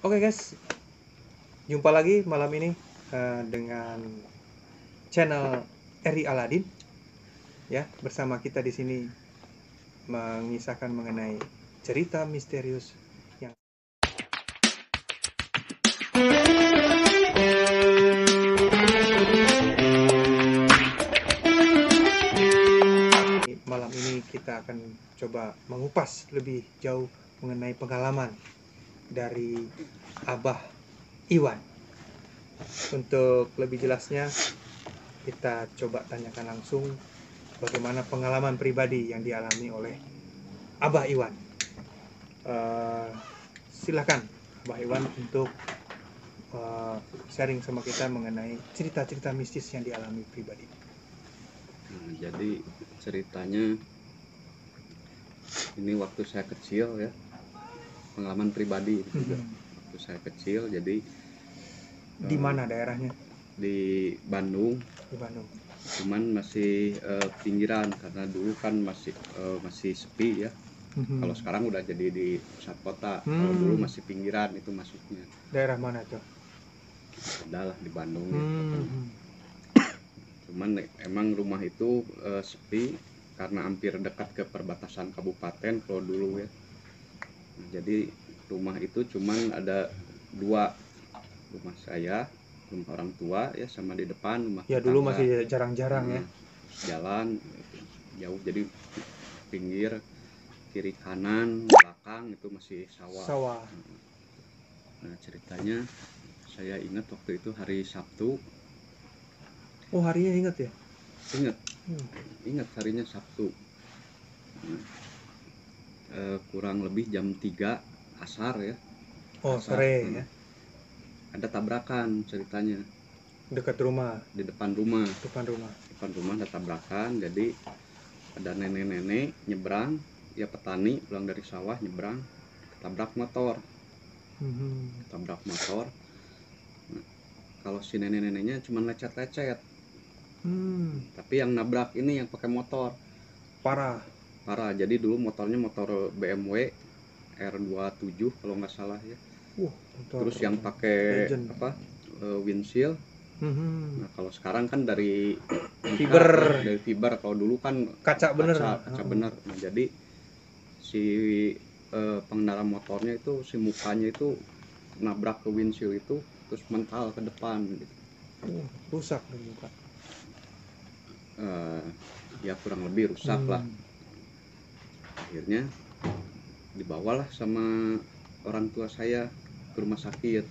Oke guys, jumpa lagi malam ini dengan channel Eri Aladin. Ya, bersama kita di sini mengisahkan mengenai cerita misterius yang malam ini kita akan coba mengupas lebih jauh mengenai pengalaman dari Abah Iwan. Untuk lebih jelasnya kita coba tanyakan langsung bagaimana pengalaman pribadi yang dialami oleh Abah Iwan. Silakan Abah Iwan untuk sharing sama kita mengenai cerita-cerita mistis yang dialami pribadi. Nah, jadi ceritanya ini waktu saya kecil ya, pengalaman pribadi juga. Waktu saya kecil, jadi Di mana daerahnya? di Bandung. Di Bandung. Cuman masih pinggiran karena dulu kan masih sepi ya. Kalau sekarang udah jadi di pusat kota. Kalau dulu masih pinggiran itu masuknya. Daerah mana tuh? Adalah di Bandung ya. Cuman emang rumah itu sepi karena hampir dekat ke perbatasan kabupaten kalau dulu ya. Nah, jadi rumah itu cuman ada dua, rumah saya, rumah orang tua ya, sama di depan rumah ya tetangga. Dulu masih jarang-jarang ya. Jalan jauh, jadi pinggir, kiri kanan belakang itu masih sawah. Nah, ceritanya saya ingat waktu itu hari Sabtu. Oh, harinya ingat ya? Ingat harinya Sabtu. Kurang lebih jam 3 asar ya. Oh, sore ya. Ada tabrakan ceritanya. Dekat rumah. Di depan rumah. Depan rumah Ada tabrakan. Jadi ada nenek-nenek nyebrang, ya petani pulang dari sawah nyebrang, ketabrak motor. Nah, kalau si nenek-neneknya cuma lecet-lecet. Tapi yang nabrak ini yang pakai motor parah. Jadi dulu motornya motor BMW R27 kalau nggak salah ya. Terus yang pakai windshield. Nah, kalau sekarang kan dari fiber, kalau dulu kan kaca bener. Nah, jadi si pengendara motornya itu, si mukanya itu nabrak ke windshield itu, terus mental ke depan gitu. Rusak di muka. Ya kurang lebih rusak lah. Akhirnya dibawalah sama orang tua saya ke rumah sakit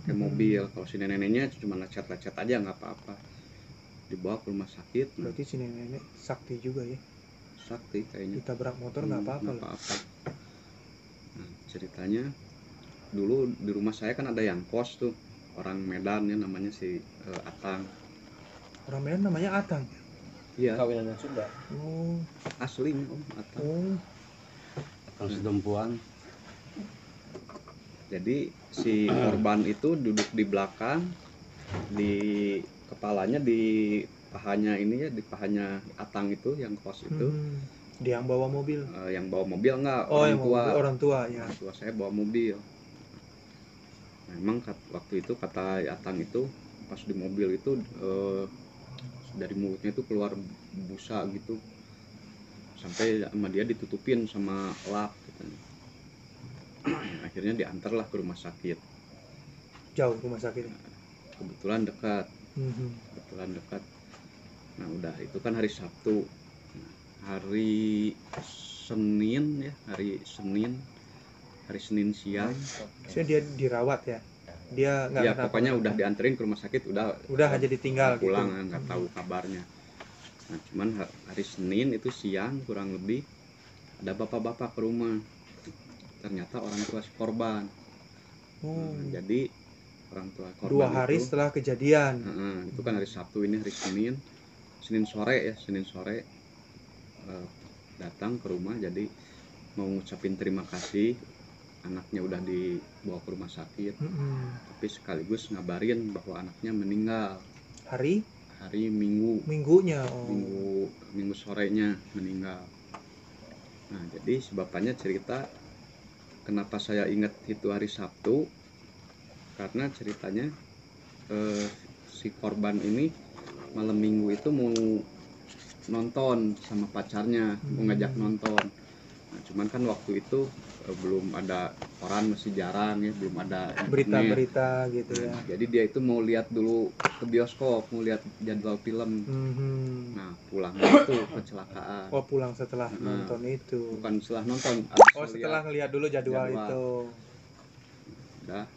pakai mobil. Kalau si nenek-neneknya cuma lecet-lecet aja nggak apa-apa, dibawa ke rumah sakit. Berarti si nenek sakti juga ya? Sakti kayaknya. Ditabrak motor nggak apa-apa. Nah, ceritanya dulu di rumah saya kan ada yang kos tuh, orang Medan ya, namanya si Atang. Orang Medan namanya Atang? Iya. Kawinan Sunda. Oh, aslinya Om Atang. Atang Sedempuan. Jadi si korban itu duduk di belakang, di kepalanya, di pahanya ini ya, di pahanya Atang itu yang kos itu. Dia yang bawa mobil? Yang bawa mobil enggak, orang tua ya. Orang tua saya bawa mobil. Memang waktu itu kata Atang itu pas di mobil itu dari mulutnya itu keluar busa gitu, sampai sama dia ditutupin sama lap katanya. Akhirnya diantarlah ke rumah sakit. Jauh rumah sakit? Kebetulan dekat. Nah, udah itu kan hari Sabtu. Hari Senin siang. Dia dirawat ya? Dia nggak? Ya pokoknya udah dianterin ke rumah sakit, udah aja ditinggal pulang gitu. Nggak tahu kabarnya. Nah, cuman hari Senin itu siang kurang lebih ada bapak-bapak ke rumah. Ternyata orang tua si korban. Nah, jadi orang tua korban 2 hari itu, setelah kejadian. Itu kan hari Sabtu, ini hari Senin sore datang ke rumah. Jadi mau ngucapin terima kasih, anaknya udah dibawa ke rumah sakit. Tapi sekaligus ngabarin bahwa anaknya meninggal. Hari Minggunya. Minggu sorenya meninggal. Nah, jadi si bapaknya cerita kenapa saya ingat itu hari Sabtu, karena ceritanya si korban ini malam minggu itu mau nonton sama pacarnya, mau ngajak nonton. Nah, cuman kan waktu itu belum ada koran, masih jarang ya, belum ada internet. Berita-berita gitu ya. Nah, jadi dia itu mau lihat dulu ke bioskop, mau lihat jadwal film. Nah, pulangnya itu kecelakaan. Oh, pulang setelah nonton itu. Bukan setelah nonton. Oh, setelah ngelihat dulu jadwal itu. Udah,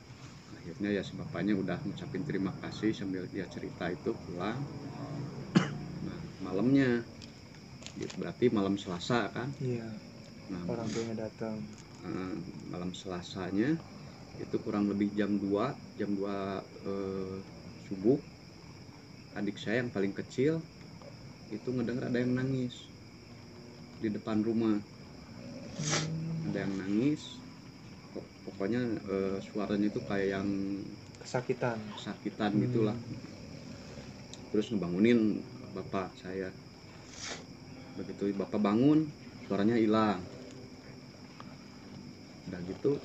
akhirnya ya si bapaknya udah ngucapin terima kasih sambil dia cerita itu, pulang. Nah, malamnya, berarti malam Selasa kan? Iya. Nah, orang tuanya datang. Malam Selasanya itu kurang lebih jam 2 subuh, adik saya yang paling kecil itu ngedenger ada yang nangis di depan rumah. Ada yang nangis, pokoknya suaranya itu kayak yang kesakitan gitulah. Terus ngebangunin bapak saya. Begitu bapak bangun, suaranya hilang. Udah gitu,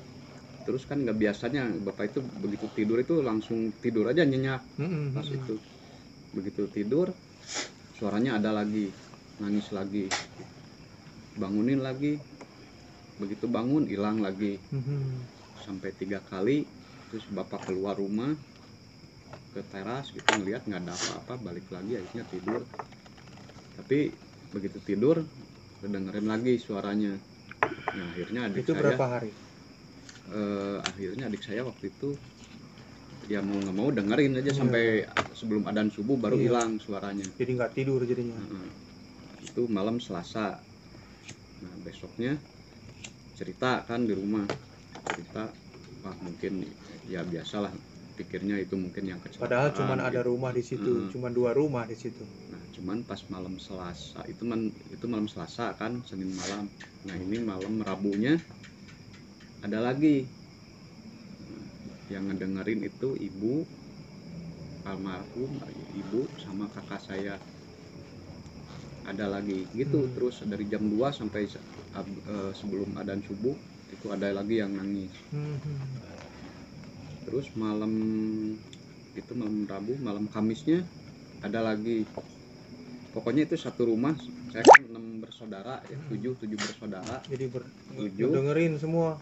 terus kan nggak biasanya bapak itu begitu tidur itu langsung tidur aja nyenyak. Pas itu begitu tidur, suaranya ada lagi, nangis lagi, bangunin lagi, begitu bangun hilang lagi. Sampai 3 kali. Terus bapak keluar rumah ke teras gitu, ngeliat nggak ada apa-apa, balik lagi, akhirnya tidur. Tapi begitu tidur kedengerin lagi suaranya. Nah, akhirnya adik itu saya berapa hari? Akhirnya adik saya waktu itu ya mau nggak mau dengerin aja sampai sebelum adzan subuh baru hilang suaranya. Jadi nggak tidur jadinya. Itu malam Selasa. Nah, besoknya cerita kan di rumah, cerita, wah mungkin ya biasalah, pikirnya itu mungkin yang kecelakaan. Padahal cuman ada rumah di situ, cuman 2 rumah di situ. Nah, cuman pas malam Selasa itu malam Selasa kan, Senin malam. Nah, ini malam Rabunya ada lagi. Yang ngedengerin itu ibu, almarhum ibu sama kakak saya. Ada lagi gitu. Terus dari jam 2 sampai sebelum adzan subuh itu ada lagi yang nangis. Terus malam Rabu, malam Kamisnya ada lagi. Pokoknya itu satu rumah, saya kan 6 bersaudara ya, 7 bersaudara. Jadi 7 dengerin semua.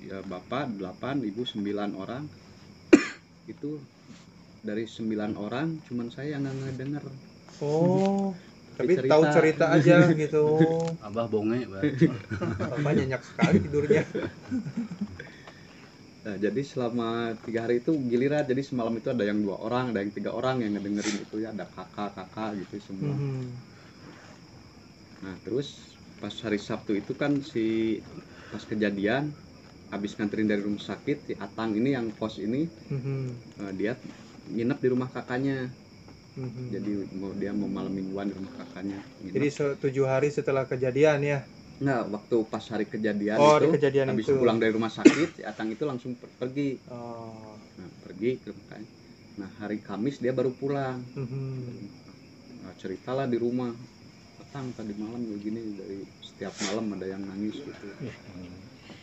Ya bapak 8, ibu 9 orang. Itu dari 9 orang cuman saya yang nggak ngedenger. Oh, tapi tahu cerita aja gitu. Abah bonge Bapak nyenyak sekali tidurnya. Nah, jadi selama 3 hari itu giliran, jadi semalam itu ada yang 2 orang, ada yang 3 orang yang ngedengerin itu ya, ada kakak gitu semua. Nah, terus pas hari Sabtu itu kan pas kejadian habis nganterin dari rumah sakit, si Atang ini yang kos ini, dia nginep di rumah kakaknya. Jadi dia mau malam mingguan di rumah kakaknya. Jadi 7 hari setelah kejadian ya? Nah, waktu pas hari kejadian habis itu pulang dari rumah sakit, si Atang itu langsung pergi. Nah, pergi ke kakaknya. Nah, hari Kamis dia baru pulang. Nah, ceritalah di rumah, Atang tadi malam begini, dari setiap malam ada yang nangis gitu.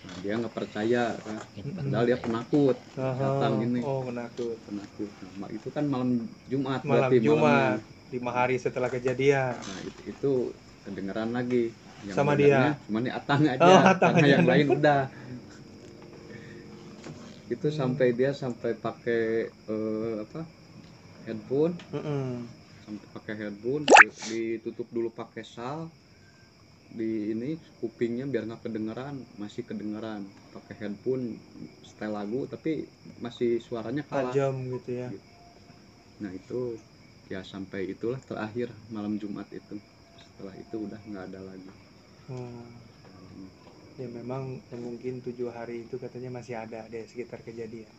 Nah, dia nggak percaya kan, padahal dia penakut. Atang ini penakut. Nah, itu kan malam Jumat, malam berarti Jumat 5 hari setelah kejadian. Nah, itu kedengeran lagi yang sama dia, cuman di Atang aja, karena yang lain udah. Itu sampai dia pakai headphone, sampai pakai headphone, ditutup dulu pakai sal di ini kupingnya biar nggak kedengeran, masih kedengeran, pakai headphone setel lagu tapi masih suaranya kalah tajam gitu ya. Nah, itu ya sampai itulah terakhir malam Jumat itu. Setelah itu udah nggak ada lagi. Ya memang mungkin 7 hari itu katanya masih ada di sekitar kejadian.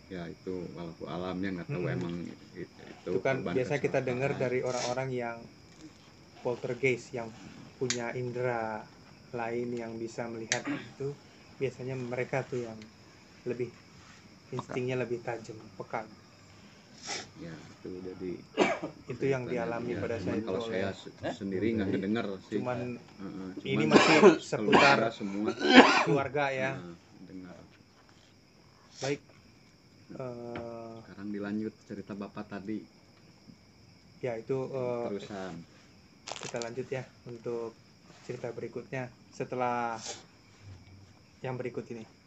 Ya itu walaupun alamnya nggak tahu emang itu kan biasa kita dengar dari orang-orang yang poltergeist, yang punya indera lain yang bisa melihat itu, biasanya mereka tuh yang lebih instingnya lebih tajam, peka. Ya itu jadi Itu yang dialami ya, pada cuman saat itu kalau oleh saya sendiri nggak ngedengar sih. cuman Heeh, ini cuman masih seputar keluarga semua keluarga ya. dengar. Baik. Sekarang dilanjut cerita bapak tadi Ya itu terusan. kita lanjut ya untuk cerita berikutnya setelah yang berikut ini.